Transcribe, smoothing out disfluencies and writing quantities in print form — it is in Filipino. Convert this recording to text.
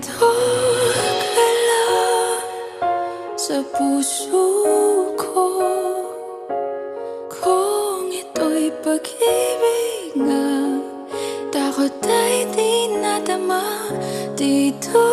Nandito ka lang sa puso ko. Kung ito'y pag-ibig nga, takot ay di nadama dito.